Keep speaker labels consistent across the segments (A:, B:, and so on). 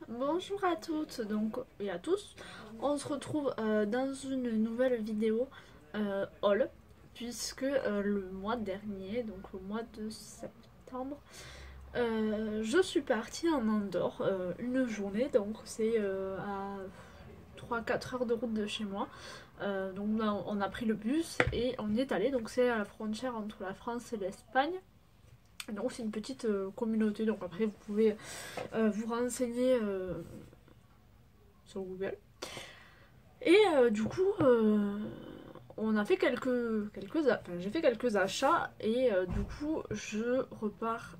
A: Bonjour à toutes et à tous, on se retrouve dans une nouvelle vidéo haul puisque le mois dernier, donc au mois de septembre, je suis partie en Andorre une journée, donc c'est à 3-4 heures de route de chez moi. Donc là, on a pris le bus et on y est allé, donc c'est à la frontière entre la France et l'Espagne. Donc c'est une petite communauté, donc après vous pouvez vous renseigner sur Google. Et du coup, on a fait j'ai fait quelques achats et du coup, je repars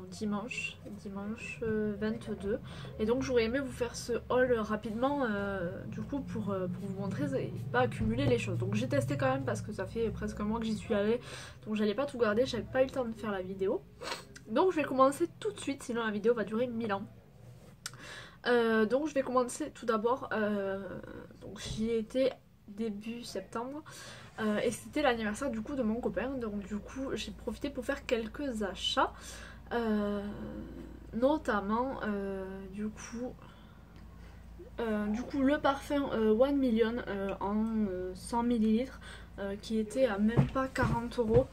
A: dimanche 22. Et donc, j'aurais aimé vous faire ce haul rapidement, du coup, pour vous montrer et pas accumuler les choses. Donc, j'ai testé quand même parce que ça fait presque un mois que j'y suis allée, donc j'allais pas tout garder, j'avais pas eu le temps de faire la vidéo. Donc, je vais commencer tout de suite, sinon la vidéo va durer 1000 ans. Donc je vais commencer tout d'abord, donc j'y étais début septembre et c'était l'anniversaire du coup de mon copain, donc du coup j'ai profité pour faire quelques achats, notamment le parfum One Million en 100 millilitres qui était à même pas 40 €.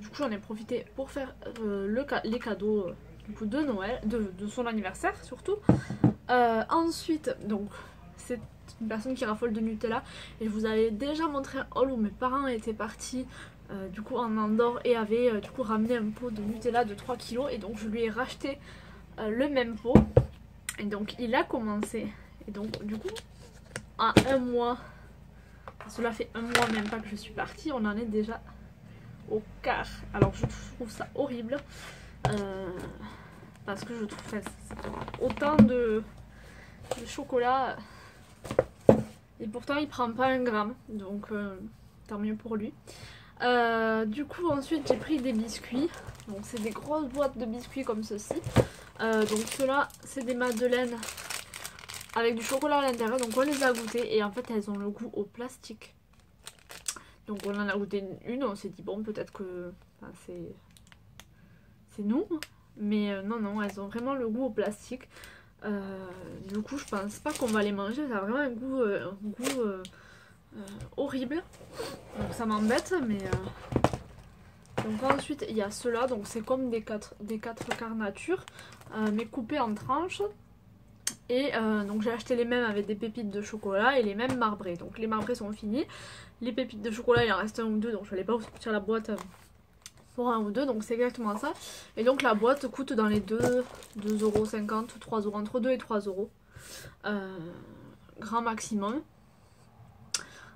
A: Du coup j'en ai profité pour faire les cadeaux du coup de Noël, de son anniversaire surtout. Ensuite, donc c'est une personne qui raffole de Nutella et je vous avais déjà montré un haul où mes parents étaient partis du coup en Andorre et avaient du coup ramené un pot de Nutella de 3 kilos et donc je lui ai racheté le même pot et donc il a commencé et donc du coup à un mois, cela fait un mois même pas que je suis partie, on en est déjà au quart. Alors je trouve ça horrible parce que je trouve autant de chocolat et pourtant il prend pas un gramme, donc tant mieux pour lui. Du coup ensuite j'ai pris des biscuits, donc c'est des grosses boîtes de biscuits comme ceci. Donc ceux-là c'est des madeleines avec du chocolat à l'intérieur, donc on les a goûtées et en fait elles ont le goût au plastique. Donc on en a goûté une, on s'est dit bon peut-être que enfin, c'est nous, mais non, elles ont vraiment le goût au plastique. Du coup je pense pas qu'on va les manger, ça a vraiment un goût, horrible, donc ça m'embête, mais donc ensuite il y a ceux-là, donc c'est comme des 4 quarts nature mais coupés en tranches. Et donc j'ai acheté les mêmes avec des pépites de chocolat et les mêmes marbrés, donc les marbrés sont finis, les pépites de chocolat il en reste un ou deux, donc je n'allais pas vous sortir la boîte pour un ou deux, donc c'est exactement ça. Et donc la boîte coûte dans les 2,50 €, 3 €, entre 2 et 3 €, grand maximum.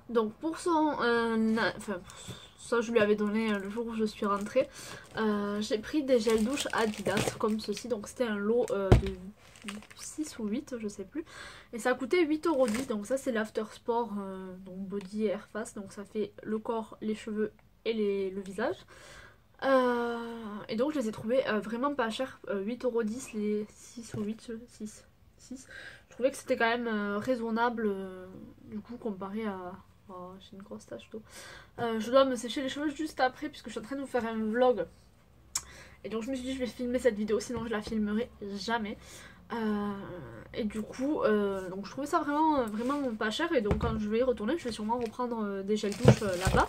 A: Donc pour son... ça je lui avais donné le jour où je suis rentrée. J'ai pris des gels douche Adidas comme ceci, donc c'était un lot de 6 ou 8, je sais plus. Et ça a coûté 8,10 €, donc ça c'est l'After Sport, donc body et air face, donc ça fait le corps, les cheveux et le visage. Et donc je les ai trouvés vraiment pas chers, 8,10 € les 6 ou 8, 6. Je trouvais que c'était quand même raisonnable du coup comparé à... Oh, j'ai une grosse tache d'eau. Je dois me sécher les cheveux juste après puisque je suis en train de vous faire un vlog. Et donc je me suis dit je vais filmer cette vidéo sinon je la filmerai jamais. Et du coup donc je trouvais ça vraiment pas cher et donc quand je vais y retourner je vais sûrement reprendre des gels douche là-bas.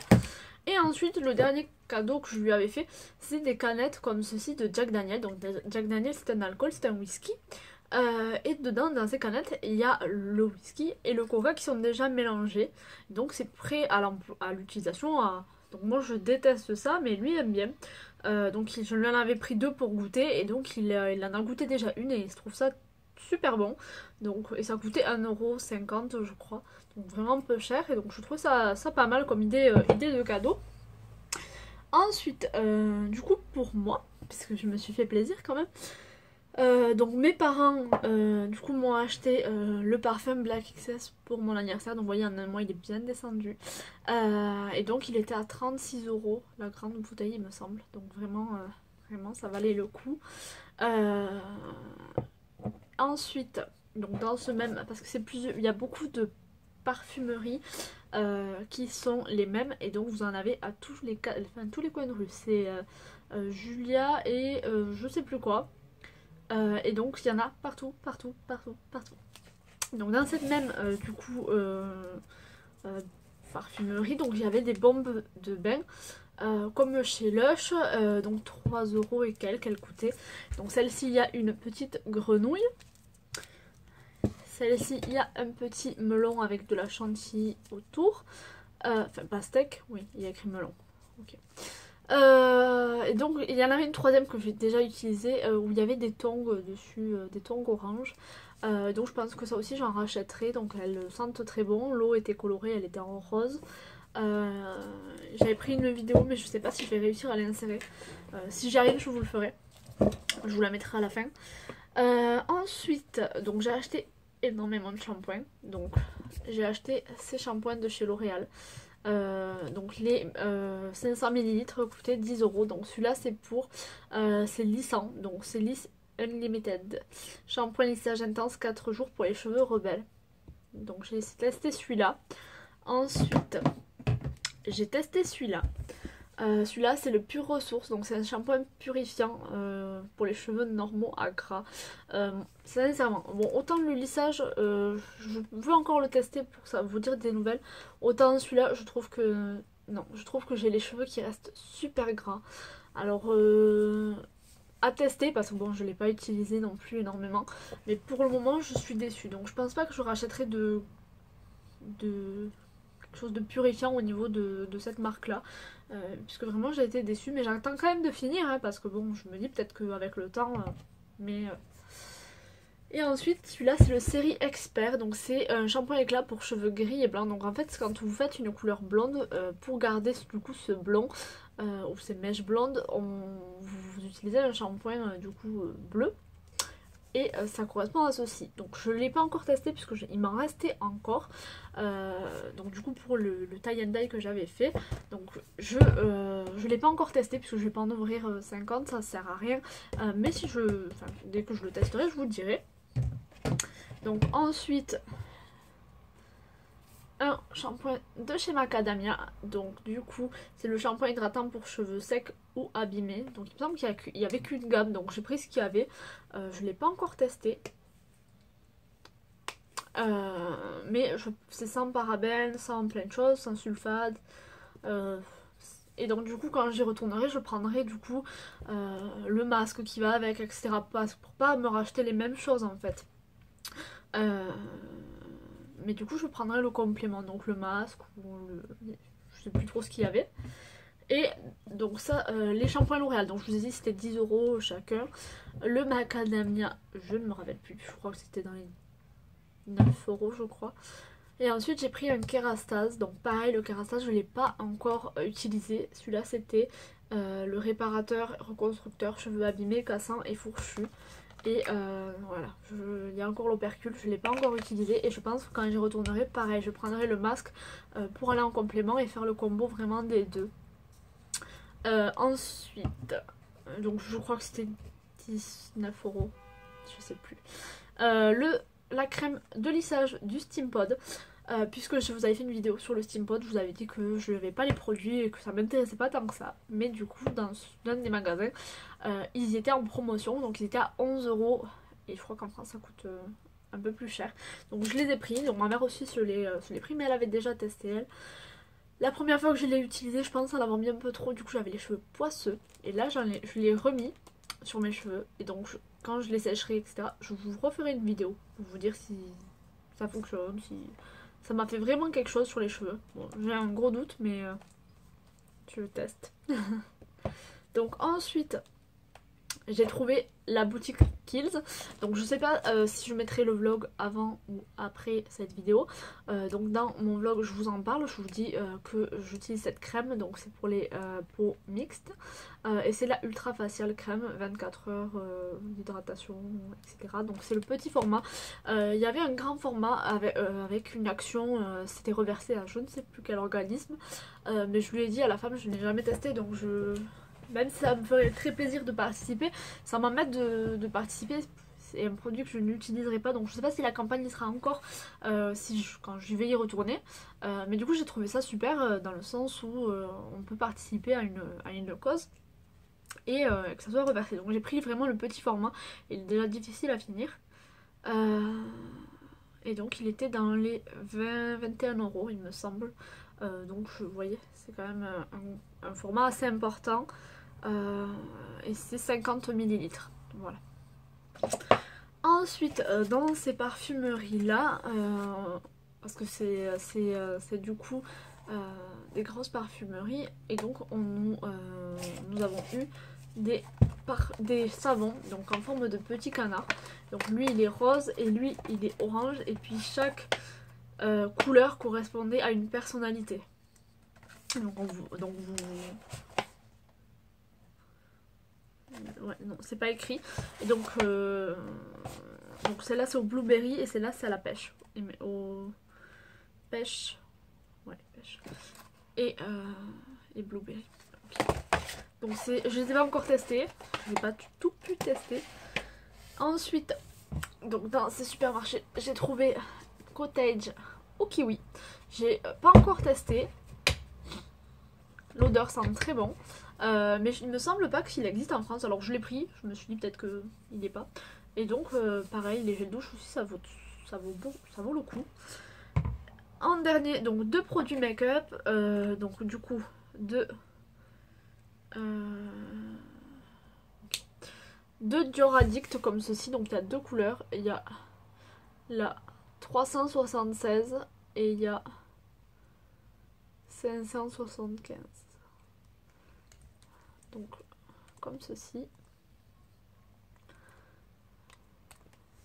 A: Et ensuite le dernier cadeau que je lui avais fait c'est des canettes comme ceci de Jack Daniel. Donc Jack Daniel c'est un alcool, c'est un whisky. Et dedans dans ces canettes il y a le whisky et le coca qui sont déjà mélangés. Donc c'est prêt à l'utilisation. Donc moi je déteste ça mais lui aime bien. Donc je lui en avais pris deux pour goûter et donc il en a goûté déjà une et il se trouve ça super bon. Donc, et ça coûtait 1,50 € je crois. Donc vraiment peu cher et donc je trouve ça pas mal comme idée de cadeau. Ensuite du coup pour moi, puisque je me suis fait plaisir quand même. Donc mes parents du coup m'ont acheté le parfum Black XS pour mon anniversaire. Donc vous voyez en un mois il est bien descendu et donc il était à 36 € la grande bouteille il me semble. Donc vraiment ça valait le coup. Ensuite donc dans ce même, parce que c'est plusieurs, il y a beaucoup de parfumeries qui sont les mêmes et donc vous en avez à tous les coins de rue. C'est Julia et je sais plus quoi. Et donc il y en a partout, partout, partout, partout. Donc dans cette même du coup parfumerie, donc il y avait des bombes de bain. Comme chez Lush, donc 3 € et quelques elle coûtait. Donc celle-ci il y a une petite grenouille. Celle-ci il y a un petit melon avec de la chantilly autour. Enfin pastèque, oui il y a écrit melon. Ok. Et donc il y en avait une troisième que j'ai déjà utilisée où il y avait des tongs dessus, des tongs orange. Donc je pense que ça aussi j'en rachèterai. Donc elles sentent très bon. L'eau était colorée, elle était en rose. J'avais pris une vidéo mais je sais pas si je vais réussir à l'insérer. Si j'y arrive je vous le ferai. Je vous la mettrai à la fin. Ensuite donc j'ai acheté énormément de shampoings. Donc j'ai acheté ces shampoings de chez L'Oréal. Donc les 500 ml coûtaient 10 €. Donc celui-là c'est pour c'est lissant. Donc c'est Liss Unlimited. Shampoing lissage intense 4 jours pour les cheveux rebelles. Donc j'ai testé celui-là. Ensuite j'ai testé celui-là. Celui-là c'est le Pure Ressource, donc c'est un shampoing purifiant pour les cheveux normaux à gras. Sincèrement, bon autant le lissage, je veux encore le tester pour ça, vous dire des nouvelles. Autant celui-là, je trouve que non, je trouve que j'ai les cheveux qui restent super gras. Alors à tester parce que bon je l'ai pas utilisé non plus énormément, mais pour le moment je suis déçue. Donc je pense pas que je rachèterai de quelque chose de purifiant au niveau de cette marque là, puisque vraiment j'ai été déçue, mais j'attends quand même de finir hein, parce que bon je me dis peut-être qu'avec le temps et ensuite celui-là c'est le Série Expert, donc c'est un shampoing éclat pour cheveux gris et blancs. Donc en fait quand vous faites une couleur blonde, pour garder du coup ce blond ou ces mèches blondes, vous utilisez un shampoing du coup bleu. Et ça correspond à ceci. Donc je ne l'ai pas encore testé puisque il m'en restait encore. Donc du coup pour le tie and dye que j'avais fait. Donc je l'ai pas encore testé puisque je vais pas en ouvrir 50, ça sert à rien. Mais si dès que je le testerai je vous le dirai. Donc ensuite un shampoing de chez Macadamia. Donc du coup c'est le shampoing hydratant pour cheveux secs ou abîmés. Donc il me semble qu'il y avait qu'une gamme, donc j'ai pris ce qu'il y avait. Je ne l'ai pas encore testé. Mais c'est sans parabènes, sans plein de choses, sans sulfate. Et donc du coup quand j'y retournerai je prendrai du coup le masque qui va avec, etc. Pour pas me racheter les mêmes choses en fait. Mais du coup je prendrai le complément, donc le masque ou je sais plus trop ce qu'il y avait. Et donc ça, les shampoings L'Oréal, donc je vous ai dit c'était 10 € chacun. Le Macadamia, je ne me rappelle plus, je crois que c'était dans les 9 € je crois. Et ensuite j'ai pris un Kerastase, donc pareil le Kerastase je ne l'ai pas encore utilisé. Celui-là c'était le réparateur, reconstructeur, cheveux abîmés, cassants et fourchus. Et voilà, il y a encore l'opercule, je ne l'ai pas encore utilisé. Et je pense que quand j'y retournerai, pareil, je prendrai le masque pour aller en complément et faire le combo vraiment des deux. Ensuite, donc je crois que c'était 19 €, je sais plus. La crème de lissage du Steampod. Puisque je vous avais fait une vidéo sur le Steampod, je vous avais dit que je n'avais pas les produits et que ça m'intéressait pas tant que ça. Mais du coup, dans l'un des magasins, ils étaient en promotion, donc ils étaient à 11 € et je crois qu'en France ça coûte un peu plus cher. Donc je les ai pris, donc ma mère aussi se les pris, mais elle avait déjà testé elle. La première fois que je l'ai utilisé, je pense à l'avoir mis un peu trop, du coup j'avais les cheveux poisseux. Et là je l'ai remis sur mes cheveux, et donc quand je les sécherai, etc., je vous referai une vidéo pour vous dire si ça fonctionne, si ça m'a fait vraiment quelque chose sur les cheveux. Bon, j'ai un gros doute, mais je le teste. Donc ensuite, j'ai trouvé la boutique Kiehl's. Donc je sais pas si je mettrai le vlog avant ou après cette vidéo. Donc dans mon vlog je vous en parle, je vous dis que j'utilise cette crème. Donc c'est pour les peaux mixtes. Et c'est la Ultra Facial Crème, 24 heures d'hydratation, etc. Donc c'est le petit format. Il y avait un grand format avec une action, c'était reversé à je ne sais plus quel organisme. Mais je lui ai dit à la femme, je n'ai jamais testé, donc même si ça me ferait très plaisir de participer, ça m'embête de participer. C'est un produit que je n'utiliserai pas, donc je sais pas si la campagne y sera encore quand je vais y retourner. Mais du coup j'ai trouvé ça super dans le sens où on peut participer à une cause. et que ça soit reversé. Donc j'ai pris vraiment le petit format, il est déjà difficile à finir. Et donc il était dans les 20-21 euros il me semble. Donc vous voyez, c'est quand même un format assez important. Et c'est 50 millilitres. Voilà. Ensuite, dans ces parfumeries là, parce que c'est du coup des grosses parfumeries, et donc nous avons eu des savons donc en forme de petit canard. Donc lui il est rose et lui il est orange, et puis chaque couleur correspondait à une personnalité. Donc ouais, non, c'est pas écrit. Et donc celle-là c'est au blueberry et celle-là c'est à la pêche. Au pêche. Ouais, pêche. Et blueberry. Okay. Donc je les ai pas encore testés. J'ai pas tout pu tester. Ensuite, donc dans ces supermarchés, j'ai trouvé Cottage au kiwi. J'ai pas encore testé. L'odeur sent très bon. Mais il me semble pas qu'il existe en France. Alors je l'ai pris, je me suis dit peut-être qu'il n'est pas. Et donc pareil, les gels douche aussi ça vaut le coup. En dernier, donc 2 produits make-up. Donc du coup, 2 Dior Addict comme ceci. Donc il y a 2 couleurs. Il y a la 376 et il y a 575. Donc comme ceci.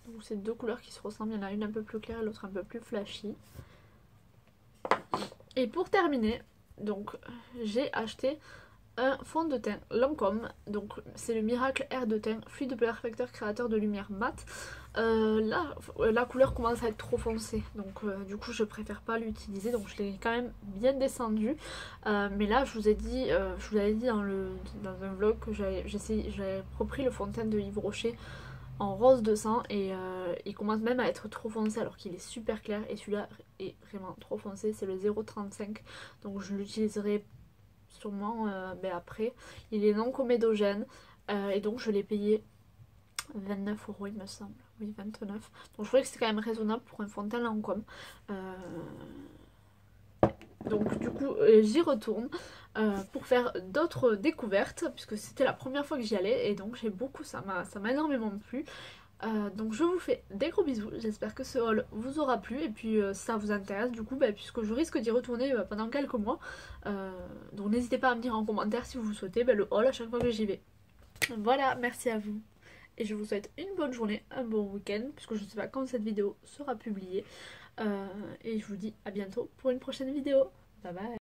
A: Donc c'est 2 couleurs qui se ressemblent, il y en a une un peu plus claire et l'autre un peu plus flashy. Et pour terminer, donc j'ai acheté un fond de teint Lancôme. Donc c'est le Miracle Air de teint fluide perfecteur créateur de lumière mat. Là la couleur commence à être trop foncée, donc du coup je préfère pas l'utiliser, donc je l'ai quand même bien descendu. Mais là je vous ai dit, je vous l'avais dit dans un vlog que j'avais repris le fond de teint de Yves Rocher en rose de sang, et il commence même à être trop foncé alors qu'il est super clair, et celui-là est vraiment trop foncé, c'est le 0,35, donc je l'utiliserai sûrement après. Il est non comédogène, et donc je l'ai payé 29 € il me semble, oui 29. Donc je trouvais que c'était quand même raisonnable pour un fond de teint Lancôme. Donc du coup j'y retourne pour faire d'autres découvertes, puisque c'était la première fois que j'y allais, et donc j'ai beaucoup, ça m'a énormément plu. Donc je vous fais des gros bisous, j'espère que ce haul vous aura plu, et puis si ça vous intéresse du coup, puisque je risque d'y retourner pendant quelques mois, donc n'hésitez pas à me dire en commentaire si vous souhaitez le haul à chaque fois que j'y vais. Voilà, merci à vous, et je vous souhaite une bonne journée, un bon week-end, puisque je ne sais pas quand cette vidéo sera publiée, et je vous dis à bientôt pour une prochaine vidéo. Bye bye.